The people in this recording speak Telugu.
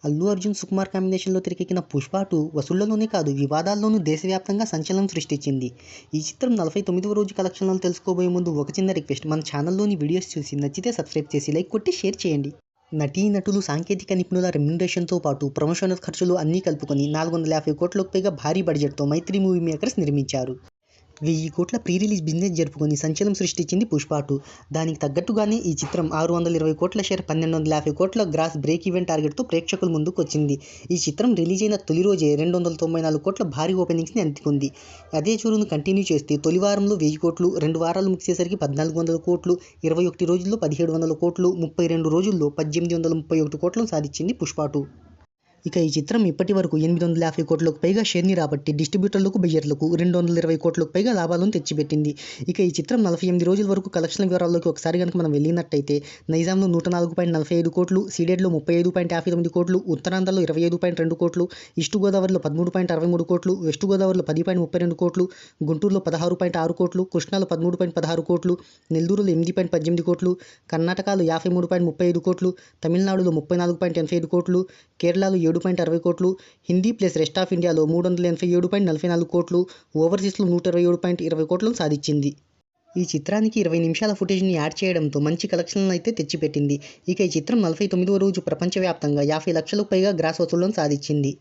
అల్లు అర్జున్ సుకుమార్ కాంబినేషన్లో తెరకెక్కిన పుష్ప 2 వసూళ్లలోనే కాదు వివాదాల్లోనూ దేశవ్యాప్తంగా సంచలనం సృష్టించింది. ఈ చిత్రం 49వ రోజు కలెక్షన్లను తెలుసుకోబోయే ముందు ఒక చిన్న రిక్వెస్ట్, మన ఛానల్లోని వీడియోస్ చూసి నచ్చితే సబ్స్క్రైబ్ చేసి లైక్ కొట్టి షేర్ చేయండి. నటీనటులు, సాంకేతిక నిపుణుల రెమ్యునరేషన్తో పాటు ప్రమోషనల్ ఖర్చులు అన్నీ కలుపుకొని 450 కోట్లకు పైగా భారీ బడ్జెట్తో మైత్రి మూవీ మేకర్స్ నిర్మించారు. 1000 కోట్ల ప్రీ రిలీజ్ బిజినెస్ జరుపుకొని సంచలనం సృష్టించింది పుష్ప 2. దానికి తగ్గట్టుగానే ఈ చిత్రం 620 కోట్ల షేర్, 1250 కోట్ల గ్రాస్ బ్రేక్ ఈవెన్ టార్గెట్తో ప్రేక్షకుల ముందుకు వచ్చింది. ఈ చిత్రం రిలీజ్ అయిన తొలి రోజే 294 కోట్ల భారీ ఓపెనింగ్స్ని అందుకుంది. అదే జోరును కంటిన్యూ చేస్తే తొలి వారంలో 1000 కోట్లు, 2 వారాలు ముగిసేసరికి 1400 కోట్లు, 21 రోజుల్లో 1700 కోట్లు, 32 రోజుల్లో 1831 కోట్లను సాధించింది పుష్ప 2. ఇక ఈ చిత్రం ఇప్పటి వరకు 850 కోట్లకు పైగా షేర్ని రాబట్టి డిస్ట్రిబ్యూటర్లకు, బయ్యర్లకు 220 కోట్లకు పైగా లాభాలను తెచ్చిపెట్టింది. ఇక ఈ చిత్రం 48 రోజుల వరకు కలెక్షన్ల వివరాల్లోకి ఒకసారి కనుక మనం వెళ్ళినట్టయితే నైజాంలో 104.45 కోట్లు, సీడెడ్లో 35.59 కోట్లు, ఉత్తరాంధ్రలో 25.2 కోట్లు, ఈస్ట్ గోదావరిలో 13.63 కోట్లు, వెస్ట్ గోదావరిలో 10.32 కోట్లు, గుంటూరులో 16.6 కోట్లు, కృష్ణాలో 13.16 కోట్లు, నెల్లూరులో 8.18 కోట్లు, కర్ణాటకలో 53.35 కోట్లు, తమిళనాడులో 34.85 కోట్లు, కేరళలో 7.60 కోట్లు, హిందీ ప్లస్ రెస్ట్ ఆఫ్ ఇండియాలో 387.44 కోట్లు, ఓవర్సీస్లో 127.20 కోట్లను సాధించింది. ఈ చిత్రానికి 20 నిమిషాల ఫుటేజ్ని యాడ్ చేయడంతో మంచి కలెక్షన్లను అయితే తెచ్చిపెట్టింది. ఇక ఈ చిత్రం 49వ రోజు ప్రపంచవ్యాప్తంగా 50 లక్షలకు పైగా గ్రాస్ వసూళ్లను సాధించింది.